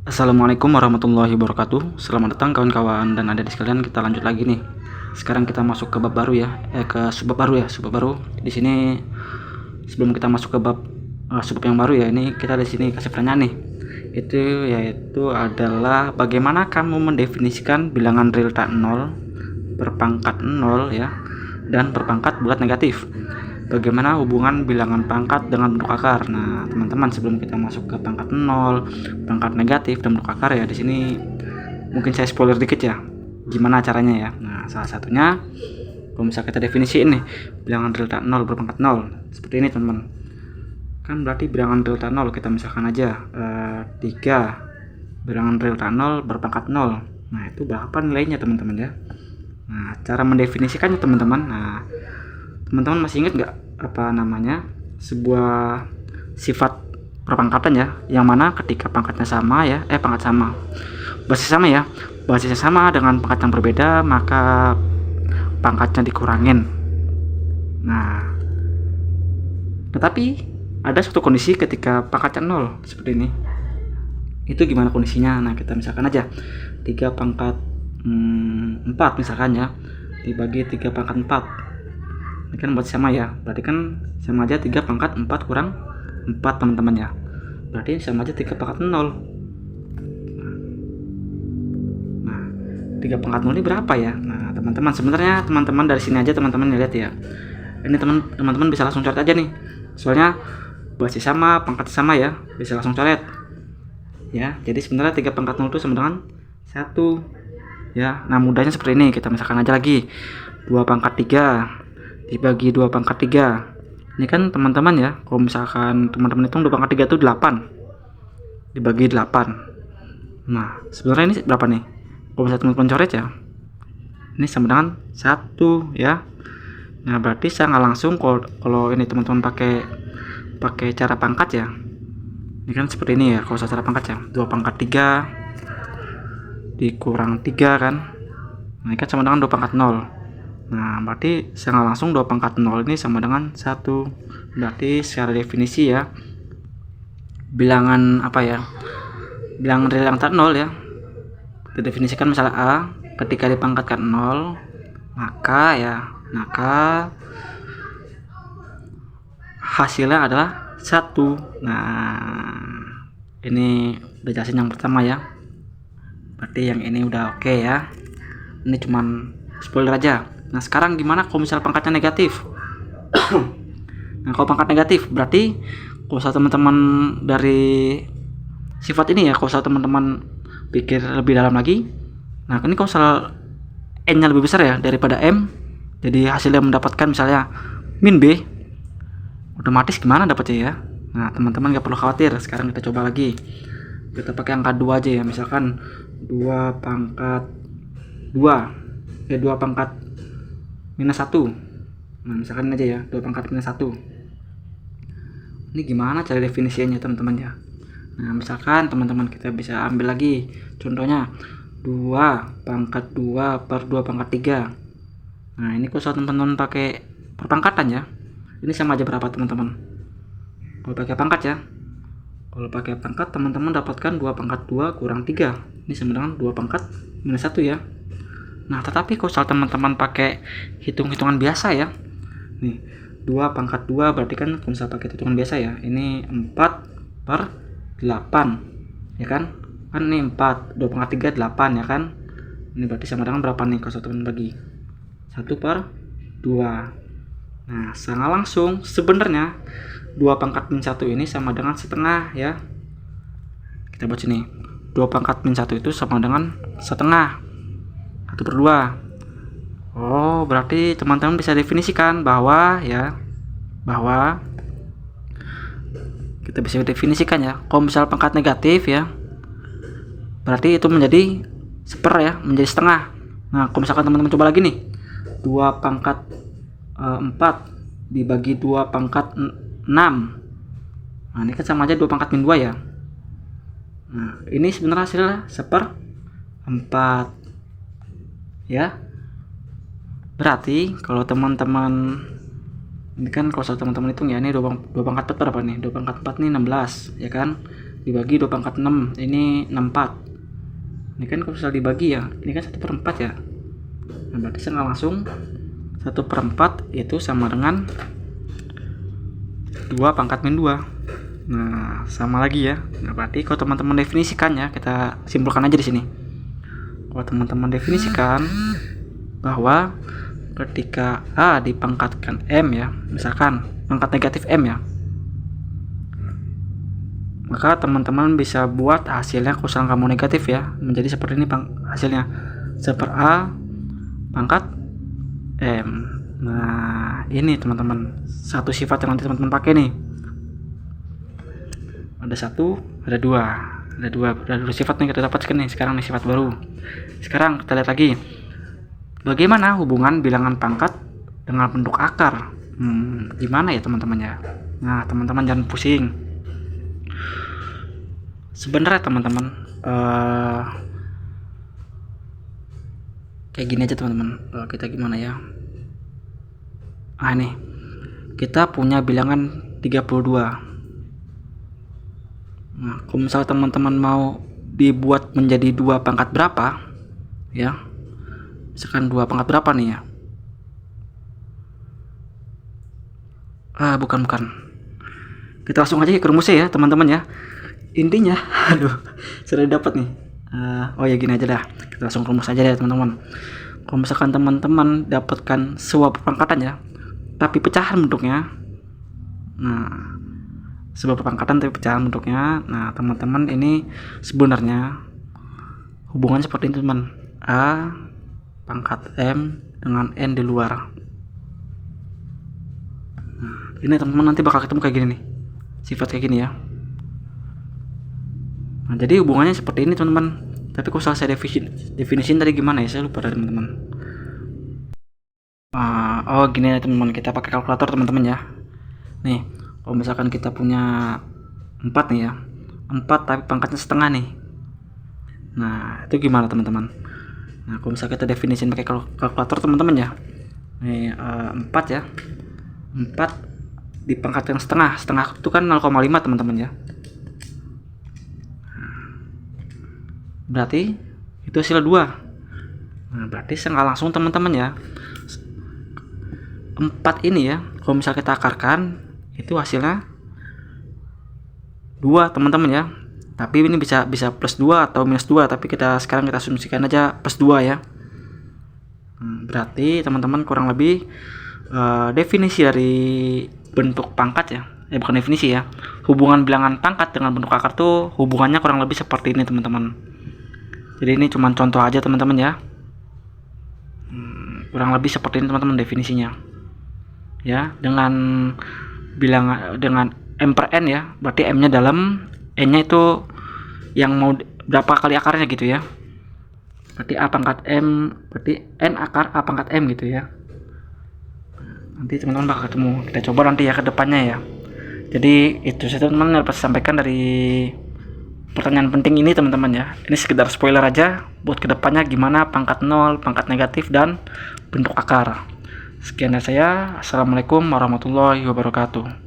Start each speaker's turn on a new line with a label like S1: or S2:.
S1: Assalamualaikum warahmatullahi wabarakatuh. Selamat datang kawan-kawan dan adik sekalian, kita lanjut lagi nih. Sekarang kita masuk ke bab baru ya, ke subbab baru ya, subbab baru. Di sini sebelum kita masuk ke bab subbab yang baru ya, ini kita di sini kasih pertanyaan nih. Itu yaitu adalah bagaimana kamu mendefinisikan bilangan real tak 0 berpangkat 0 ya dan berpangkat bulat negatif. Bagaimana hubungan bilangan pangkat dengan bentuk akar? Nah, teman-teman, sebelum kita masuk ke pangkat 0, pangkat negatif dan bentuk akar ya, di sini mungkin saya spoiler dikit ya. Gimana caranya ya? Nah, salah satunya kalau misalnya kita definisiin nih, bilangan real tak 0 berpangkat 0. Seperti ini, teman-teman. Kan berarti bilangan real tak 0 kita misalkan aja 3 bilangan real tak 0 berpangkat 0. Nah, itu berapa nilainya, teman-teman ya? Nah, cara mendefinisikannya, teman-teman. Nah, teman-teman masih ingat nggak apa namanya sebuah sifat perpangkatan ya, yang mana ketika pangkatnya sama ya, basisnya sama dengan pangkat yang berbeda, maka pangkatnya dikurangin. Nah, tetapi ada suatu kondisi ketika pangkatnya 0 seperti ini. Itu gimana kondisinya? Nah, kita misalkan aja 3 pangkat 4 misalkan ya, dibagi 3 pangkat 4. Ini kan berarti sama ya, berarti kan sama aja 3 pangkat 4 kurang 4, teman-teman ya, berarti sama aja 3 pangkat 0. Nah, 3 pangkat 0 ini berapa ya? Nah, teman-teman, sebenarnya teman-teman dari sini aja teman-teman lihat ya, ini teman-teman bisa langsung coret aja nih, soalnya basis sama, pangkat sama ya, bisa langsung coret ya. Jadi sebenarnya 3 pangkat 0 itu sama dengan 1 ya. Nah, mudahnya seperti ini, kita misalkan aja lagi 2 pangkat 3 dibagi 2 pangkat 3. Ini kan teman-teman ya, kalau misalkan teman-teman hitung 2 pangkat 3 itu 8 dibagi 8. Nah, sebenarnya ini berapa nih? Kalau misalkan teman-teman coret ya, ini sama dengan 1 ya. Nah, berarti saya nggak langsung kalau ini teman-teman pakai cara pangkat ya. Ini kan seperti ini ya, kalau cara pangkat ya, 2 pangkat 3 dikurang 3 kan. Nah, ini kan sama dengan 2 pangkat 0. Nah, berarti secara langsung 2 pangkat 0 ini sama dengan 1. Berarti secara definisi ya, bilangan apa ya, bilangan real yang tak 0 ya, didefinisikan misalnya A, ketika dipangkatkan 0 maka hasilnya adalah 1. Nah, ini udah jelasin yang pertama ya, berarti yang ini udah oke ya. Ini cuman spoiler aja. Nah, sekarang gimana kalau misalnya pangkatnya negatif? Nah, kalau pangkat negatif berarti kalau teman-teman dari sifat ini ya, kalau teman-teman pikir lebih dalam lagi, nah ini kalau n nya lebih besar ya daripada m, jadi hasilnya mendapatkan misalnya min b, otomatis gimana dapatnya ya? Nah, teman-teman nggak perlu khawatir. Sekarang kita coba lagi, kita pakai angka 2 aja ya, misalkan 2 pangkat 2 pangkat minus 1. Nah, misalkan aja ya, 2 pangkat minus 1. Ini gimana cara definisinya, teman-teman ya? Nah, misalkan teman-teman kita bisa ambil lagi contohnya 2 pangkat 2 per 2 pangkat 3. Nah, ini kalau teman-teman pakai perpangkatan ya, ini sama aja berapa, teman-teman? Kalau pakai pangkat ya, kalau pakai pangkat teman-teman dapatkan 2 pangkat 2 kurang 3. Ini sama dengan 2 pangkat minus 1 ya. Nah, tetapi kalau teman-teman pakai hitung-hitungan biasa ya, nih 2 pangkat 2 berarti kan kalau misalnya pakai hitungan biasa ya, ini 4 per 8 ya kan, ini 4, 2 pangkat 3 8 ya kan. Ini berarti sama dengan berapa nih kalau teman bagi 1 per 2. Nah, secara langsung sebenarnya 2 pangkat min 1 ini sama dengan setengah ya. Kita buat sini, 2 pangkat min 1 itu sama dengan setengah, 1 per 2. Oh, berarti teman-teman bisa definisikan bahwa kita bisa definisikan ya, kalau misal pangkat negatif ya, berarti itu menjadi seper ya, menjadi setengah. Nah, kalau misalkan teman-teman coba lagi nih, 2 pangkat 4 dibagi 2 pangkat 6. Nah, ini kan sama aja 2 pangkat min 2 ya. Nah, ini sebenarnya hasilnya seper 4 ya. Berarti kalau teman-teman ini kan kalau teman-teman hitung ya, ini 2 pangkat 4 berapa nih? 2 pangkat 4 nih 16 ya kan. dibagi 2 pangkat 6, ini 64. Ini kan kalau misalnya dibagi ya, ini kan 1/4 ya. Nah berarti saya langsung 1/4 itu sama dengan 2 pangkat min 2. Nah sama lagi ya. Nah berarti kalau teman-teman definisikan ya, kita simpulkan aja di sini. Kalau teman-teman definisikan bahwa ketika A dipangkatkan M ya, misalkan pangkat negatif M ya, maka teman-teman bisa buat hasilnya kalau misalkan kamu negatif ya, menjadi seperti ini hasilnya, 1/A pangkat M. Nah ini teman-teman satu sifat yang nanti teman-teman pakai nih. Ada satu, ada dua sifat nih kita dapatkan nih sekarang nih, sifat baru. Sekarang kita lihat lagi bagaimana hubungan bilangan pangkat dengan bentuk akar. Gimana ya teman-teman ya? Nah teman-teman jangan pusing. Sebenarnya teman-teman kayak gini aja teman-teman. Kita gimana ya? Ini kita punya bilangan 32. Nah, kalau misalnya teman-teman mau dibuat menjadi 2 pangkat berapa ya, misalkan 2 pangkat berapa nih ya, bukan, kita langsung aja ke rumusnya ya teman-teman ya. Intinya aduh sudah dapat nih. Oh ya gini aja dah, kita langsung rumus aja deh teman-teman. Kalau misalkan teman-teman dapatkan sebuah perpangkatan ya, tapi pecahan bentuknya, nah sebuah perpangkatan tapi pecahan bentuknya, nah teman-teman ini sebenarnya hubungan seperti ini teman. A pangkat M dengan N di luar. Nah, ini teman-teman nanti bakal ketemu kayak gini nih, sifat kayak gini ya. Nah jadi hubungannya seperti ini teman-teman. Tapi kalau saya definisiin tadi gimana ya, saya lupa teman-teman. Oh gini ya teman-teman, kita pakai kalkulator teman-teman ya. Nih kalau misalkan kita punya 4 nih ya, 4 tapi pangkatnya setengah nih. Nah itu gimana teman-teman? Nah kalau misalkan kita definisiin pakai kalkulator teman-teman ya, nih 4 ya, 4 di pangkat yang setengah itu kan 0,5 teman-teman ya. Berarti itu hasil 2. Nah berarti saya nggak langsung teman-teman ya, 4 ini ya kalau misalnya kita akarkan itu hasilnya 2 teman-teman ya. Tapi ini bisa plus 2 atau minus 2, tapi sekarang kita asumsikan aja plus 2 ya. Berarti teman-teman kurang lebih definisi dari bentuk pangkat ya, bukan definisi ya, hubungan bilangan pangkat dengan bentuk akar tuh hubungannya kurang lebih seperti ini teman-teman. Jadi ini cuma contoh aja teman-teman ya. Kurang lebih seperti ini teman-teman definisinya ya, dengan bilangan dengan M per N ya, berarti M nya dalam, N nya itu yang mau berapa kali akarnya gitu ya. Berarti A pangkat M, berarti N akar A pangkat M gitu ya. Nanti teman-teman bakal ketemu, kita coba nanti ya ke depannya ya. Jadi itu saja teman-teman yang dapat sampaikan dari pertanyaan penting ini teman-teman ya. Ini sekedar spoiler aja buat kedepannya gimana pangkat 0, pangkat negatif, dan bentuk akar. Sekian dari saya. Assalamualaikum warahmatullahi wabarakatuh.